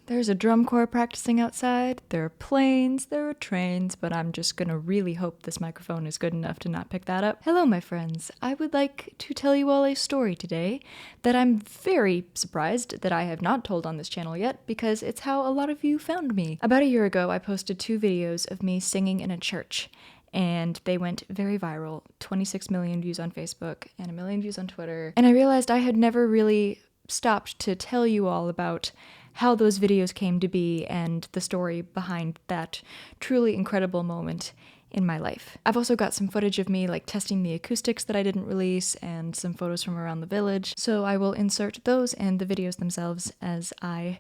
There's a drum corps practicing outside, there are planes, there are trains, but I'm just gonna really hope this microphone is good enough to not pick that up. Hello, my friends. I would like to tell you all a story today that I'm very surprised that I have not told on this channel yet, because it's how a lot of you found me. About a year ago, I posted 2 videos of me singing in a church, and they went very viral. 26 million views on Facebook and 1 million views on Twitter. And I realized I had never really stopped to tell you all about how those videos came to be and the story behind that truly incredible moment in my life. I've also got some footage of me like testing the acoustics that I didn't release and some photos from around the village, so I will insert those and the videos themselves as I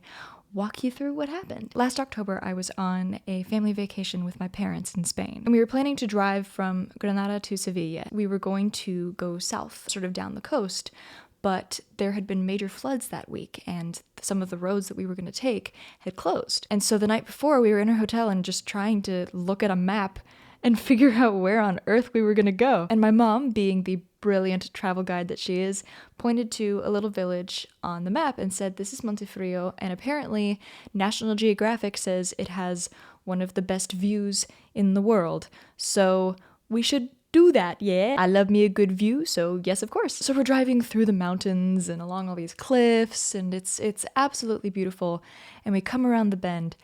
walk you through what happened. Last October, I was on a family vacation with my parents in Spain, and we were planning to drive from Granada to Sevilla. We were going to go south, sort of down the coast, but there had been major floods that week, and some of the roads that we were going to take had closed. And so the night before, we were in our hotel and just trying to look at a map and figure out where on earth we were going to go. And my mom, being the brilliant travel guide that she is, pointed to a little village on the map and said, "This is Montefrio," and apparently National Geographic says it has one of the best views in the world. So we should do that, yeah? I love me a good view, so yes, of course. So we're driving through the mountains and along all these cliffs, and it's absolutely beautiful. And we come around the bend,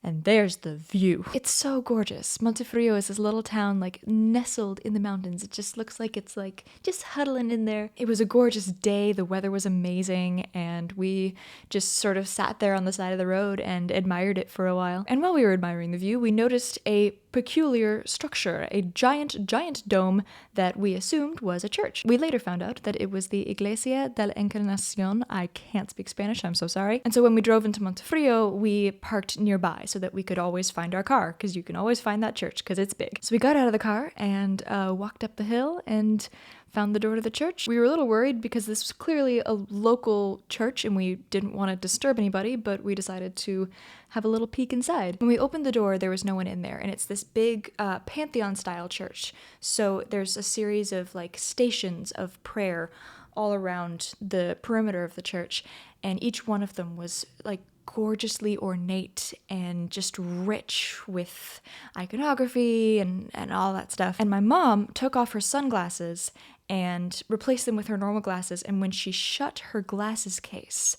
and there's the view. It's so gorgeous. Montefrio is this little town like nestled in the mountains. It just looks like it's like just huddling in there. It was a gorgeous day. The weather was amazing, and we just sort of sat there on the side of the road and admired it for a while. And while we were admiring the view, we noticed a peculiar structure, a giant dome that we assumed was a church. We later found out that it was the Iglesia de la Encarnacion. I can't speak Spanish, I'm so sorry. And so when we drove into Montefrio, we parked nearby so that we could always find our car, because you can always find that church because it's big. So we got out of the car and walked up the hill and found the door to the church. We were a little worried because this was clearly a local church and we didn't want to disturb anybody, but we decided to have a little peek inside. When we opened the door, there was no one in there, and it's this big Pantheon-style church. So there's a series of like stations of prayer all around the perimeter of the church, and each one of them was like gorgeously ornate and just rich with iconography and all that stuff. And my mom took off her sunglasses and replaced them with her normal glasses, and when she shut her glasses case,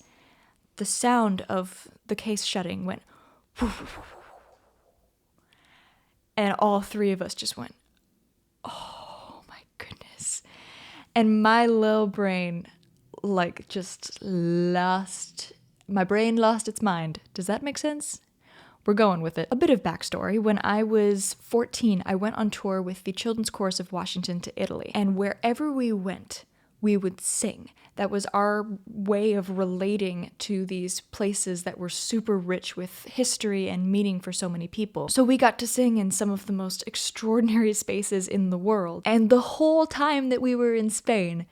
the sound of the case shutting went and all 3 of us just went, "Oh my goodness." And my little brain like just lost its mind. Does that make sense? We're going with it. A bit of backstory. When I was 14, I went on tour with the Children's Chorus of Washington to Italy, and wherever we went, we would sing. That was our way of relating to these places that were super rich with history and meaning for so many people. So we got to sing in some of the most extraordinary spaces in the world. And the whole time that we were in Spain,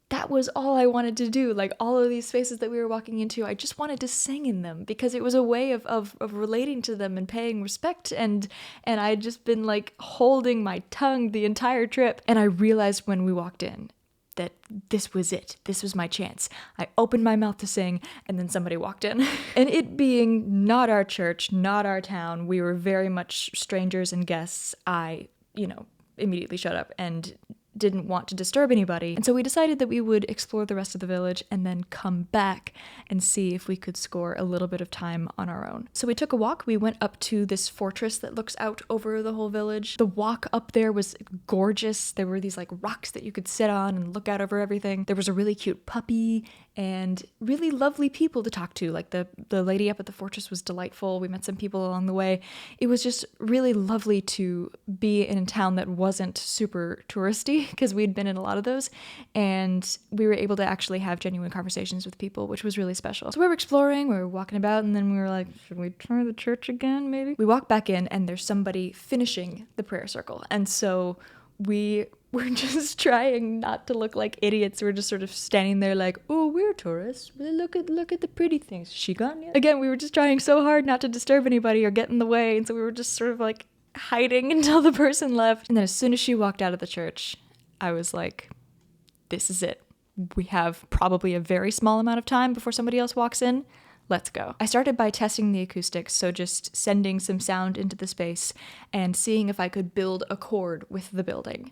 that was all I wanted to do. Like all of these spaces that we were walking into, I just wanted to sing in them because it was a way of relating to them and paying respect. And I'd just been like holding my tongue the entire trip. And I realized when we walked in that this was it. This was my chance. I opened my mouth to sing, and then somebody walked in. And it being not our church, not our town, we were very much strangers and guests. I, immediately shut up and didn't want to disturb anybody. And so we decided that we would explore the rest of the village and then come back and see if we could score a little bit of time on our own. So we took a walk. We went up to this fortress that looks out over the whole village. The walk up there was gorgeous. There were these like rocks that you could sit on and look out over everything. There was a really cute puppy and really lovely people to talk to. Like the lady up at the fortress was delightful. We met some people along the way. It was just really lovely to be in a town that wasn't super touristy, because we'd been in a lot of those, and we were able to actually have genuine conversations with people, which was really special. So we were exploring, we were walking about, and then we were like, should we try the church again, maybe? We walked back in, and there's somebody finishing the prayer circle, and so we're just trying not to look like idiots. We're just sort of standing there like, oh, we're tourists. Look at the pretty things. Is she gone yet? Again, we were just trying so hard not to disturb anybody or get in the way, and so we were just sort of like hiding until the person left. And then as soon as she walked out of the church, I was like, this is it. We have probably a very small amount of time before somebody else walks in. Let's go. I started by testing the acoustics, so just sending some sound into the space and seeing if I could build a chord with the building.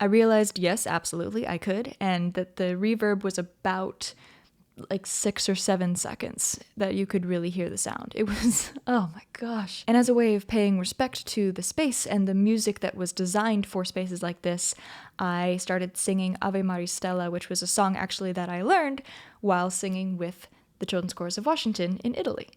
I realized, yes, absolutely, I could, and that the reverb was about like 6 or 7 seconds that you could really hear the sound. It was, oh my gosh. And as a way of paying respect to the space and the music that was designed for spaces like this, I started singing Ave Maris Stella, which was a song actually that I learned while singing with the Children's Chorus of Washington in Italy.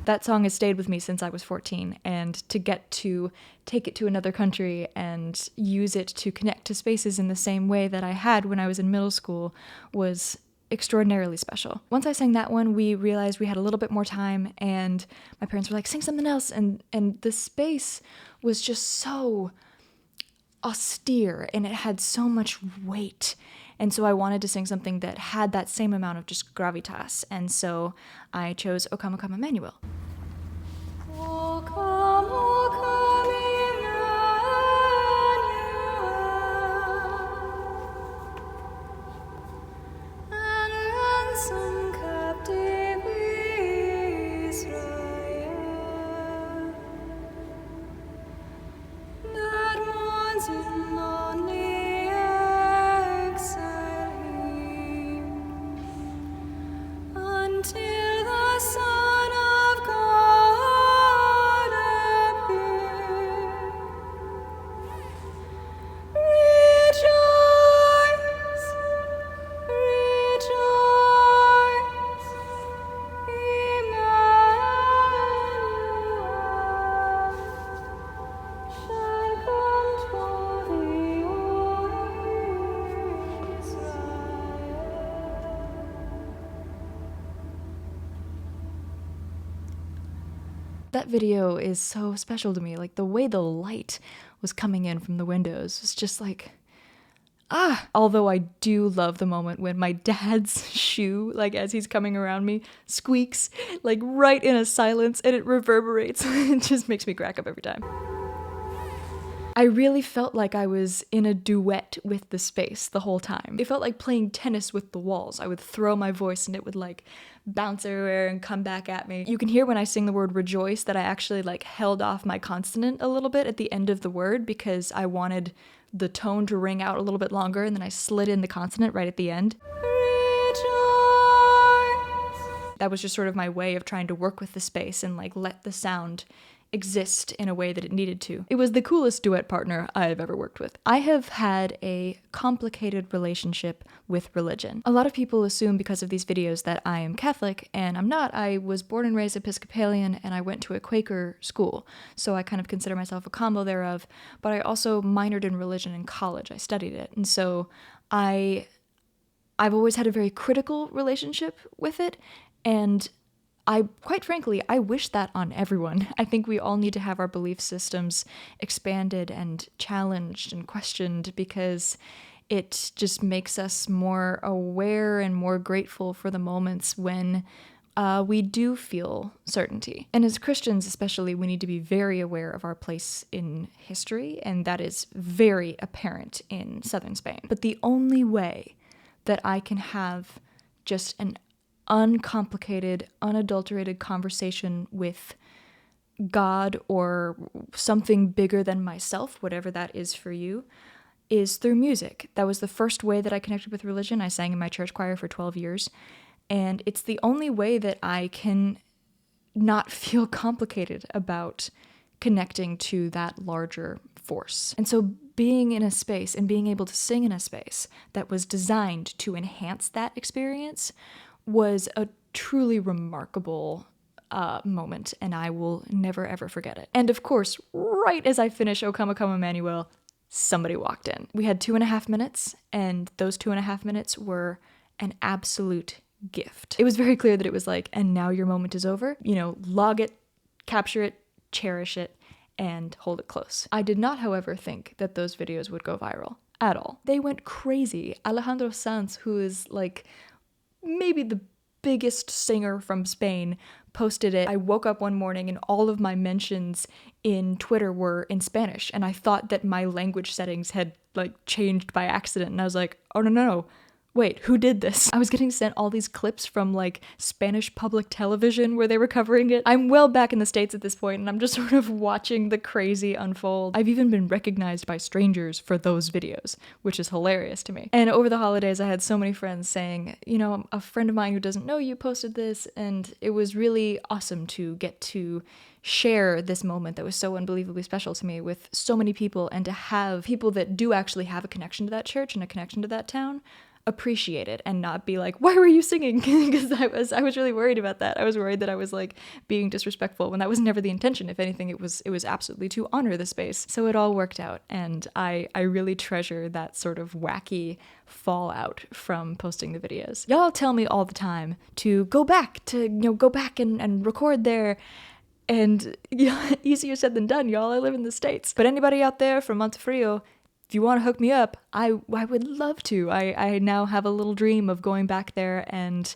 That song has stayed with me since I was 14, and to get to take it to another country and use it to connect to spaces in the same way that I had when I was in middle school was extraordinarily special. Once I sang that one, we realized we had a little bit more time, and my parents were like, sing something else, and the space was just so austere, and it had so much weight. And so I wanted to sing something that had that same amount of just gravitas. And so I chose O Come, O Come, Emmanuel. O come, O come, Emmanuel, and ransom captive Israel, that mourns in lonely until the Son of God appear. Rejoice, rejoice, Emmanuel shall come to thee, O Israel. That video is so special to me. Like, the way the light was coming in from the windows was just like, Although I do love the moment when my dad's shoe, like as he's coming around me, squeaks, like right in a silence, and it reverberates. It just makes me crack up every time. I really felt like I was in a duet with the space the whole time. It felt like playing tennis with the walls. I would throw my voice and it would like bounce everywhere and come back at me. You can hear when I sing the word rejoice that I actually like held off my consonant a little bit at the end of the word because I wanted the tone to ring out a little bit longer, and then I slid in the consonant right at the end. Rejoice. That was just sort of my way of trying to work with the space and like let the sound exist in a way that it needed to. It was the coolest duet partner I've ever worked with. I have had a complicated relationship with religion. A lot of people assume because of these videos that I am Catholic, and I'm not. I was born and raised Episcopalian, and I went to a Quaker school, so I kind of consider myself a combo thereof, but I also minored in religion in college. I studied it, and so I've always had a very critical relationship with it, and quite frankly, I wish that on everyone. I think we all need to have our belief systems expanded and challenged and questioned because it just makes us more aware and more grateful for the moments when we do feel certainty. And as Christians especially, we need to be very aware of our place in history, and that is very apparent in southern Spain. But the only way that I can have just an uncomplicated, unadulterated conversation with God or something bigger than myself, whatever that is for you, is through music. That was the first way that I connected with religion. I sang in my church choir for 12 years, and it's the only way that I can not feel complicated about connecting to that larger force. And so being in a space and being able to sing in a space that was designed to enhance that experience was a truly remarkable moment, and I will never ever forget it. And of course, right as I finish O Come, Come Emmanuel, somebody walked in. We had 2.5 minutes, and those 2.5 minutes were an absolute gift. It was very clear that it was like, and now your moment is over. You know, log it, capture it, cherish it, and hold it close. I did not, however, think that those videos would go viral at all. They went crazy. Alejandro Sanz, who is like maybe the biggest singer from Spain, posted it. I woke up one morning and all of my mentions in Twitter were in Spanish, and I thought that my language settings had like changed by accident, and I was like, oh no, wait, who did this? I was getting sent all these clips from like Spanish public television where they were covering it. I'm well back in the States at this point, and I'm just sort of watching the crazy unfold. I've even been recognized by strangers for those videos, which is hilarious to me. And over the holidays, I had so many friends saying, you know, a friend of mine who doesn't know you posted this, and it was really awesome to get to share this moment that was so unbelievably special to me with so many people, and to have people that do actually have a connection to that church and a connection to that town appreciate it and not be like, why were you singing? Because I was really worried about that. I was worried that I was like being disrespectful when that was never the intention. If anything, it was absolutely to honor the space. So it all worked out, and I really treasure that sort of wacky fallout from posting the videos. Y'all tell me all the time to go back and record there. And yeah, easier said than done, y'all. I live in the States. But anybody out there from Montefrio, if you want to hook me up, I would love to. I now have a little dream of going back there and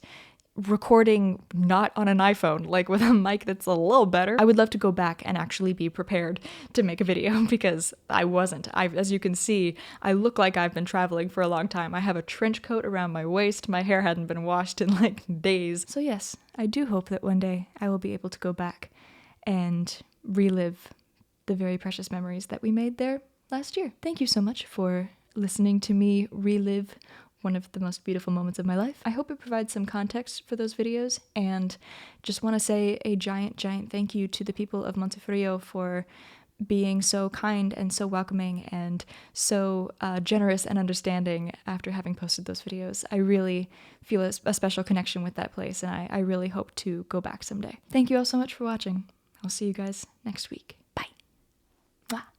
recording not on an iPhone, like with a mic that's a little better. I would love to go back and actually be prepared to make a video, because I wasn't. As you can see, I look like I've been traveling for a long time. I have a trench coat around my waist. My hair hadn't been washed in like days. So yes, I do hope that one day I will be able to go back and relive the very precious memories that we made there last year. Thank you so much for listening to me relive one of the most beautiful moments of my life. I hope it provides some context for those videos, and just want to say a giant thank you to the people of Montefrio for being so kind and so welcoming and so generous and understanding after having posted those videos. I really feel a special connection with that place, and I really hope to go back someday. Thank you all so much for watching. I'll see you guys next week. Bye. Mwah.